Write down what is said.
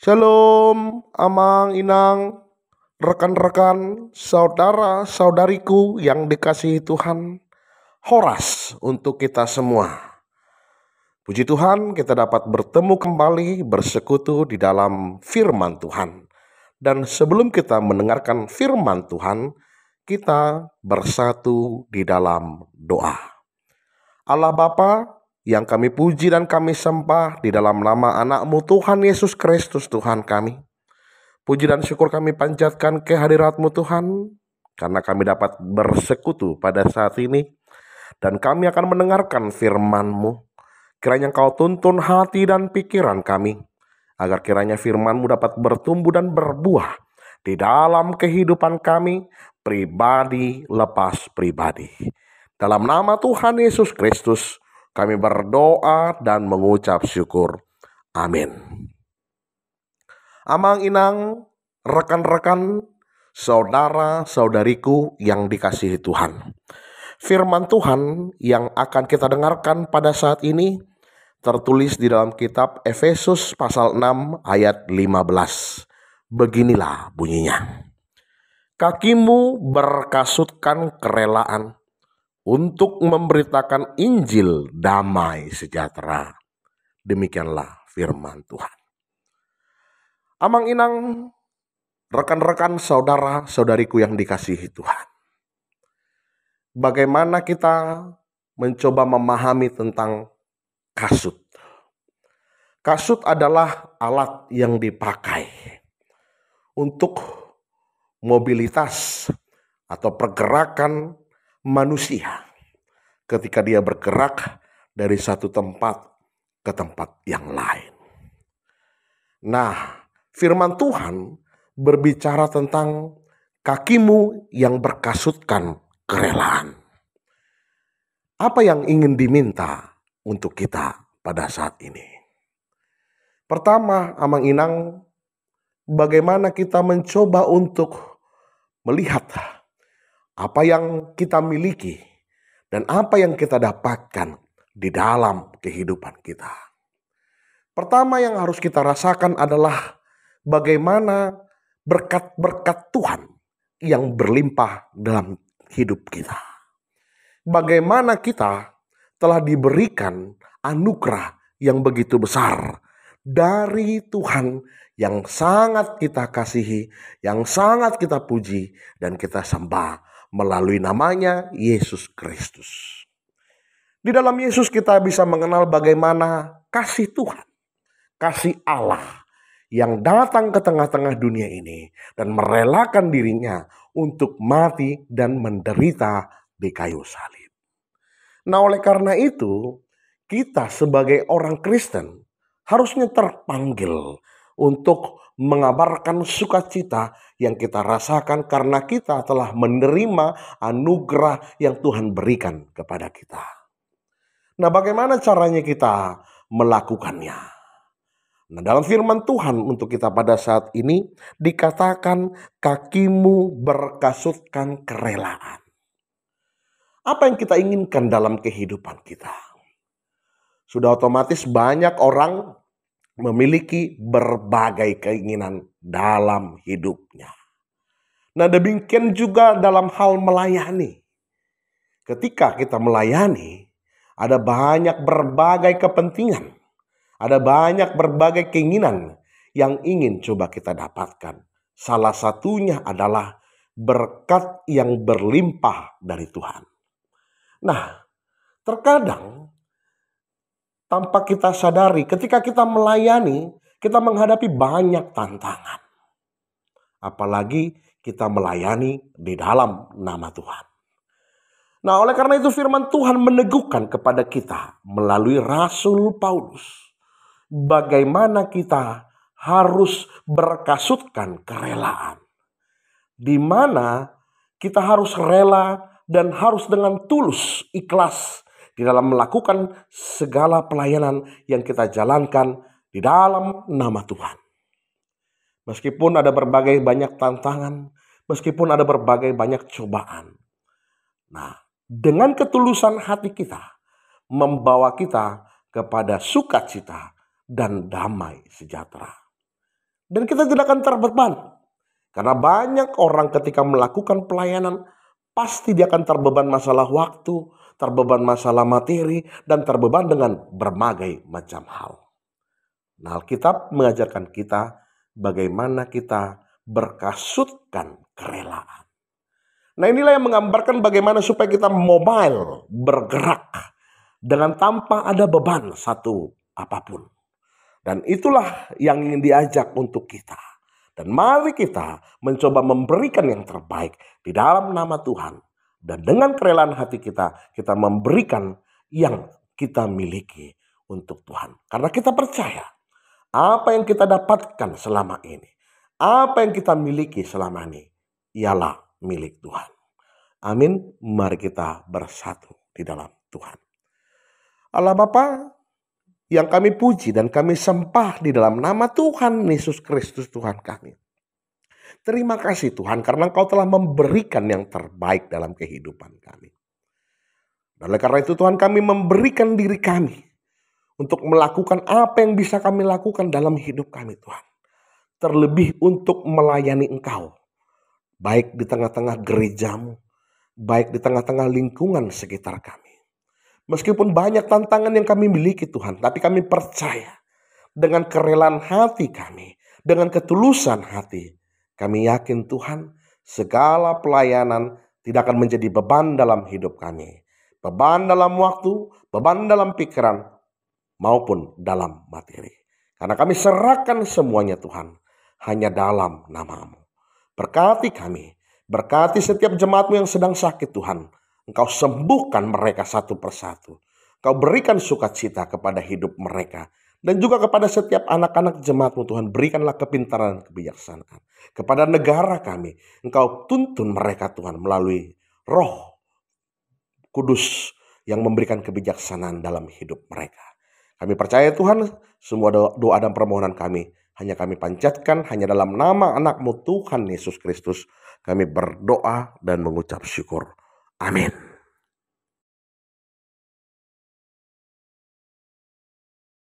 Shalom, Amang, Inang, rekan-rekan, saudara-saudariku yang dikasihi Tuhan. Horas untuk kita semua. Puji Tuhan, kita dapat bertemu kembali, bersekutu di dalam firman Tuhan. Dan sebelum kita mendengarkan firman Tuhan, kita bersatu di dalam doa. Allah Bapa, yang kami puji dan kami sembah di dalam nama anak-Mu Tuhan Yesus Kristus Tuhan kami. Puji dan syukur kami panjatkan kehadirat-Mu Tuhan, karena kami dapat bersekutu pada saat ini. Dan kami akan mendengarkan firman-Mu. Kiranya Engkau tuntun hati dan pikiran kami, agar kiranya firman-Mu dapat bertumbuh dan berbuah di dalam kehidupan kami, pribadi lepas pribadi. Dalam nama Tuhan Yesus Kristus, kami berdoa dan mengucap syukur. Amin. Amang, Inang, rekan-rekan, saudara-saudariku yang dikasihi Tuhan. Firman Tuhan yang akan kita dengarkan pada saat ini tertulis di dalam kitab Efesus pasal 6 ayat 15. Beginilah bunyinya. Kakimu berkasutkan kerelaan untuk memberitakan Injil damai sejahtera. Demikianlah firman Tuhan. Amang, Inang, rekan-rekan, saudara-saudariku yang dikasihi Tuhan. Bagaimana kita mencoba memahami tentang kasut? Kasut adalah alat yang dipakai untuk mobilitas atau pergerakan manusia ketika dia bergerak dari satu tempat ke tempat yang lain. Nah, firman Tuhan berbicara tentang kakimu yang berkasutkan kerelaan. Apa yang ingin diminta untuk kita pada saat ini? Pertama, Amang, Inang, bagaimana kita mencoba untuk melihat apa yang kita miliki dan apa yang kita dapatkan di dalam kehidupan kita. Pertama yang harus kita rasakan adalah bagaimana berkat-berkat Tuhan yang berlimpah dalam hidup kita. Bagaimana kita telah diberikan anugerah yang begitu besar dari Tuhan yang sangat kita kasihi, yang sangat kita puji dan kita sembah melalui namanya Yesus Kristus. Di dalam Yesus kita bisa mengenal bagaimana kasih Tuhan, kasih Allah yang datang ke tengah-tengah dunia ini dan merelakan dirinya untuk mati dan menderita di kayu salib. Nah, oleh karena itu, kita sebagai orang Kristen harusnya terpanggil untuk mengabarkan sukacita yang kita rasakan karena kita telah menerima anugerah yang Tuhan berikan kepada kita. Nah, bagaimana caranya kita melakukannya? Nah, dalam firman Tuhan untuk kita pada saat ini dikatakan kakimu berkasutkan kerelaan. Apa yang kita inginkan dalam kehidupan kita? Sudah otomatis banyak orang memiliki berbagai keinginan dalam hidupnya. Nah, demikian juga dalam hal melayani. Ketika kita melayani, ada banyak berbagai kepentingan. Ada banyak berbagai keinginan yang ingin coba kita dapatkan. Salah satunya adalah berkat yang berlimpah dari Tuhan. Nah, terkadang tanpa kita sadari, ketika kita melayani, kita menghadapi banyak tantangan. Apalagi kita melayani di dalam nama Tuhan. Nah, oleh karena itu firman Tuhan meneguhkan kepada kita melalui Rasul Paulus. Bagaimana kita harus berkasutkan kerelaan. Di mana kita harus rela dan harus dengan tulus, ikhlas di dalam melakukan segala pelayanan yang kita jalankan di dalam nama Tuhan. Meskipun ada berbagai banyak tantangan, meskipun ada berbagai banyak cobaan. Nah, dengan ketulusan hati kita, membawa kita kepada sukacita dan damai sejahtera. Dan kita tidak akan terbeban. Karena banyak orang ketika melakukan pelayanan, pasti dia akan terbeban masalah waktu, terbeban masalah materi, dan terbeban dengan berbagai macam hal. Nah, Alkitab mengajarkan kita bagaimana kita berkasutkan kerelaan. Nah, inilah yang menggambarkan bagaimana supaya kita mobile, bergerak dengan tanpa ada beban satu apapun. Dan itulah yang ingin diajak untuk kita. Dan mari kita mencoba memberikan yang terbaik di dalam nama Tuhan. Dan dengan kerelaan hati kita, kita memberikan yang kita miliki untuk Tuhan. Karena kita percaya apa yang kita dapatkan selama ini, apa yang kita miliki selama ini, ialah milik Tuhan. Amin. Mari kita bersatu di dalam Tuhan. Allah Bapa yang kami puji dan kami sembah di dalam nama Tuhan Yesus Kristus Tuhan kami. Terima kasih Tuhan karena Engkau telah memberikan yang terbaik dalam kehidupan kami. Dan oleh karena itu Tuhan, kami memberikan diri kami untuk melakukan apa yang bisa kami lakukan dalam hidup kami Tuhan. Terlebih untuk melayani Engkau. Baik di tengah-tengah gerejamu, baik di tengah-tengah lingkungan sekitar kami. Meskipun banyak tantangan yang kami miliki Tuhan, tapi kami percaya dengan kerelaan hati kami, dengan ketulusan hati, kami yakin Tuhan segala pelayanan tidak akan menjadi beban dalam hidup kami. Beban dalam waktu, beban dalam pikiran, maupun dalam materi. Karena kami serahkan semuanya Tuhan, hanya dalam nama-Mu. Berkati kami, berkati setiap jemaat-Mu yang sedang sakit Tuhan. Engkau sembuhkan mereka satu persatu. Engkau berikan sukacita kepada hidup mereka. Dan juga kepada setiap anak-anak jemaat-Mu Tuhan. Berikanlah kepintaran dan kebijaksanaan. Kepada negara kami. Engkau tuntun mereka Tuhan melalui Roh Kudus yang memberikan kebijaksanaan dalam hidup mereka. Kami percaya Tuhan semua doa dan permohonan kami hanya kami panjatkan hanya dalam nama anak-Mu Tuhan Yesus Kristus. Kami berdoa dan mengucap syukur. Amin.